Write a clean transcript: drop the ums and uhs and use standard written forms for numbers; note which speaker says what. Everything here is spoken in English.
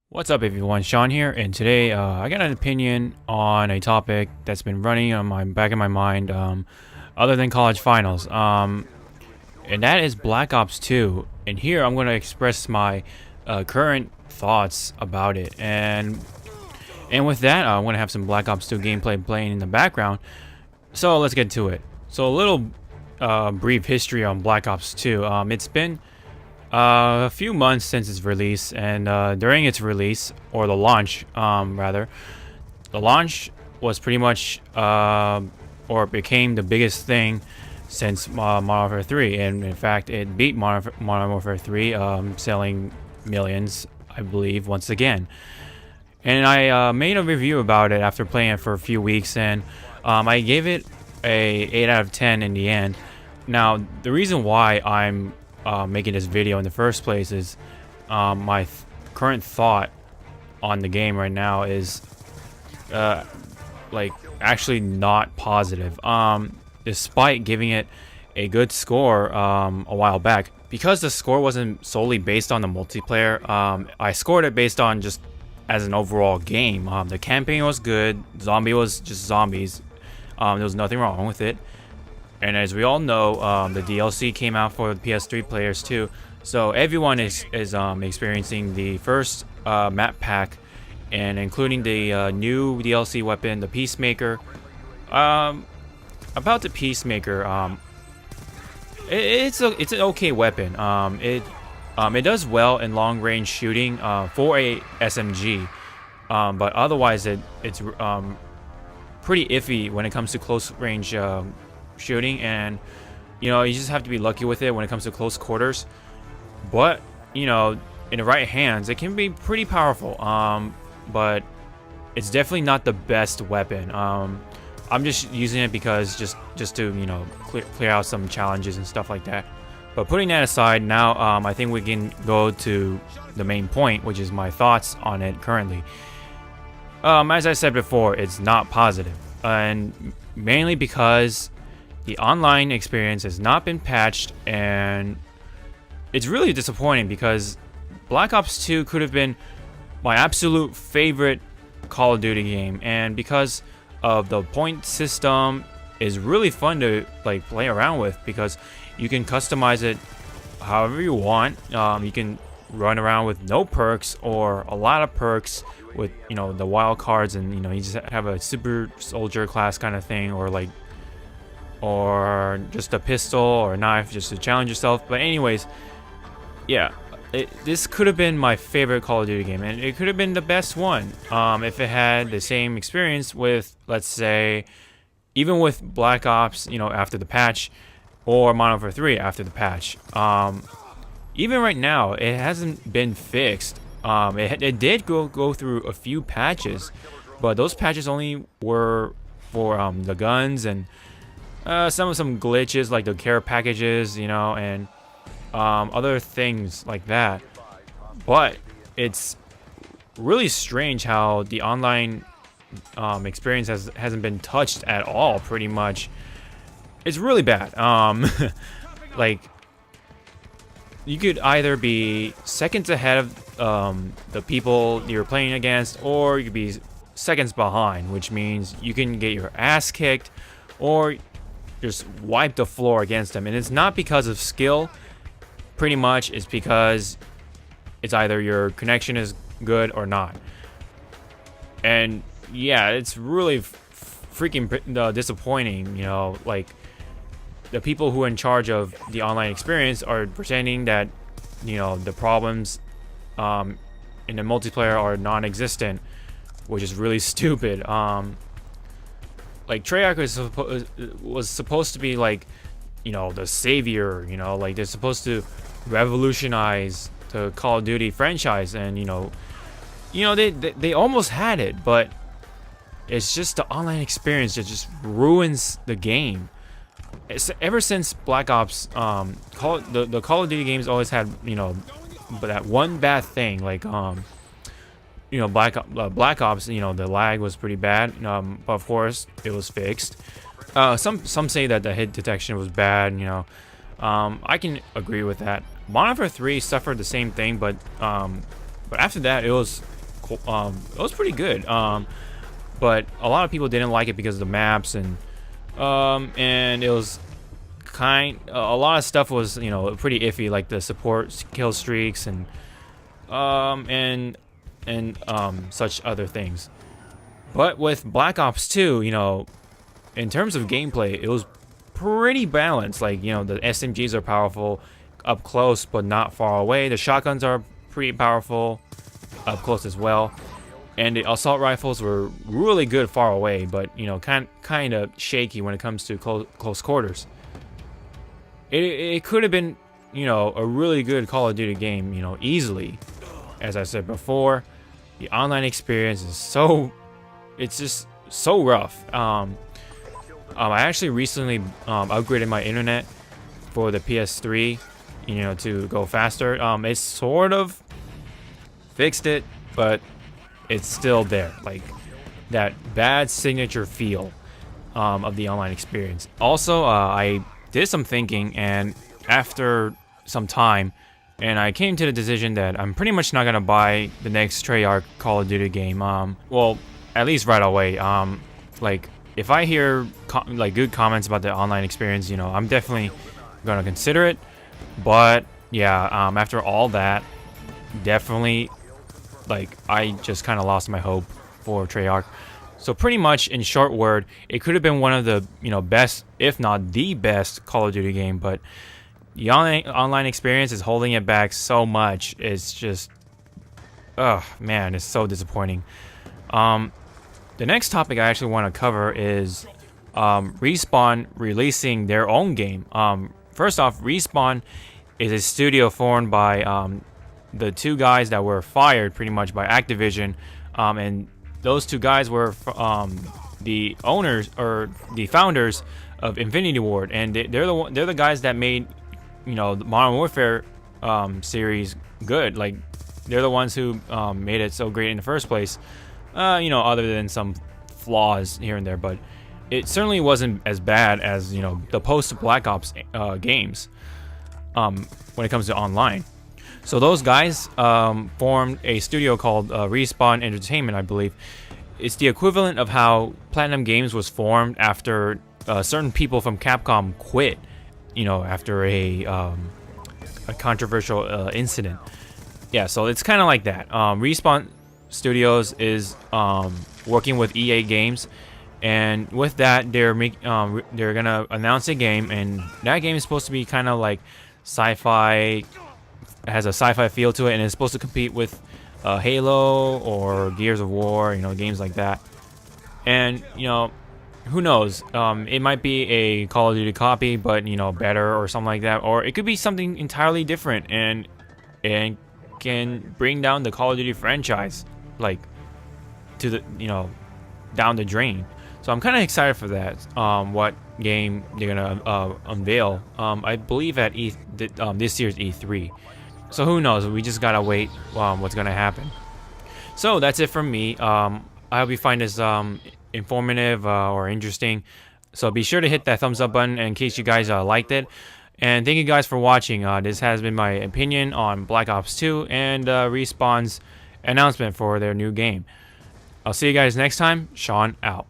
Speaker 1: What's up everyone, Sean here, and today I got an opinion on a topic that's been running on my back of my mind other than college finals, and that is Black Ops 2. And here I'm going to express my current thoughts about it, and with that I'm going to have some Black Ops 2 gameplay playing in the background. So let's get to it. So a little brief history on Black Ops 2. It's been a few months since its release, and during its release, or the launch, rather, the launch was pretty much, or became the biggest thing since Modern Warfare 3, and in fact, it beat Modern Warfare 3, selling millions, I believe, once again. And I made a review about it after playing it for a few weeks, and I gave it a 8 out of 10 in the end. Now, the reason why I'm making this video in the first place is my current thought on the game right now is like actually not positive, despite giving it a good score a while back. Because the score wasn't solely based on the multiplayer, I scored it based on just as an overall game. The campaign was good, zombie was just zombies, there was nothing wrong with it. And as we all know, the DLC came out for the PS3 players too, so everyone is experiencing the first map pack, and including the new DLC weapon, the Peacemaker. About the Peacemaker, it's an okay weapon. It does well in long range shooting for a SMG, but otherwise it's pretty iffy when it comes to close range shooting, and you just have to be lucky with it when it comes to close quarters. But in the right hands it can be pretty powerful, but it's definitely not the best weapon. I'm just using it because just to clear out some challenges and stuff like that. But putting that aside, now I think we can go to the main point, which is my thoughts on it currently. As I said before, it's not positive, and mainly because the online experience has not been patched, and it's really disappointing because Black Ops 2 could have been my absolute favorite Call of Duty game, and because of the point system is really fun to play around with, because you can customize it however you want. You can run around with no perks or a lot of perks with the wild cards, and you just have a super soldier class kind of thing, or just a pistol or a knife just to challenge yourself. But anyways, yeah, this could have been my favorite Call of Duty game, and it could have been the best one if it had the same experience with, let's say, even with Black Ops after the patch, or Modern Warfare 3 after the patch. Even right now it hasn't been fixed. It did go through a few patches, but those patches only were for the guns and some glitches like the care packages, and other things like that. But it's really strange how the online experience hasn't been touched at all, pretty much. It's really bad. Like, you could either be seconds ahead of the people you're playing against, or you could be seconds behind, which means you can get your ass kicked or just wipe the floor against them. And it's not because of skill, pretty much. It's because it's either your connection is good or not. And yeah, it's really freaking disappointing. Like, the people who are in charge of the online experience are pretending that the problems in the multiplayer are non-existent, which is really stupid. Like, Treyarch was supposed to be the savior, like they're supposed to revolutionize the Call of Duty franchise, and they almost had it, but it's just the online experience that just ruins the game. Ever since Black Ops, the Call of Duty games always had but that one bad thing, like Black Ops, the lag was pretty bad, but of course it was fixed. Some say that the hit detection was bad. I can agree with that. Modern Warfare 3 suffered the same thing, but after that it was it was pretty good. But a lot of people didn't like it because of the maps, and it was a lot of stuff was, you know, pretty iffy, like the support kill streaks and such other things. But with Black Ops 2, you know, in terms of gameplay, it was pretty balanced. Like, you know, the SMGs are powerful up close, but not far away. The shotguns are pretty powerful up close as well. And the assault rifles were really good far away, but, you know, kind of shaky when it comes to close quarters. It could have been, you know, a really good Call of Duty game, you know, easily. As I said before, the online experience is it's just so rough. I actually recently upgraded my internet for the PS3, you know, to go faster. It sort of fixed it, but it's still there, like that bad signature feel of the online experience. Also, I did some thinking, and after some time, and I came to the decision that I'm pretty much not gonna buy the next Treyarch Call of Duty game. Well, at least right away. Like, if I hear like good comments about the online experience, you know, I'm definitely gonna consider it. But yeah, after all that, definitely, like, I just kind of lost my hope for Treyarch. So pretty much, in short word, it could have been one of the, you know, best, if not the best, Call of Duty game, but the online experience is holding it back so much. It's just, oh man, it's so disappointing. The next topic I actually want to cover is Respawn releasing their own game. First off, Respawn is a studio formed by the two guys that were fired pretty much by Activision, and those two guys were the owners or the founders of Infinity Ward, and they're the guys that made, you know, the Modern Warfare series good. Like, they're the ones who made it so great in the first place. You know, other than some flaws here and there, but it certainly wasn't as bad as, you know, the post Black Ops games when it comes to online. So those guys formed a studio called Respawn Entertainment, I believe. It's the equivalent of how Platinum Games was formed after certain people from Capcom quit, you know, after a controversial incident. Yeah, so it's kind of like that. Respawn Studios is working with EA Games, and with that, they're gonna announce a game, and that game is supposed to be kind of like sci-fi. It has a sci-fi feel to it, and it's supposed to compete with Halo or Gears of War, you know, games like that. And, you know, who knows? It might be a Call of Duty copy, but, you know, better or something like that, or it could be something entirely different and can bring down the Call of Duty franchise, like, to the, you know, down the drain. So I'm kind of excited for that. What game they're gonna unveil? I believe at this year's E3. So who knows? We just gotta wait what's gonna happen. So that's it from me. I hope you find this informative or interesting. So be sure to hit that thumbs up button in case you guys liked it. And thank you guys for watching. This has been my opinion on Black Ops 2 and Respawn's announcement for their new game. I'll see you guys next time. Sean out.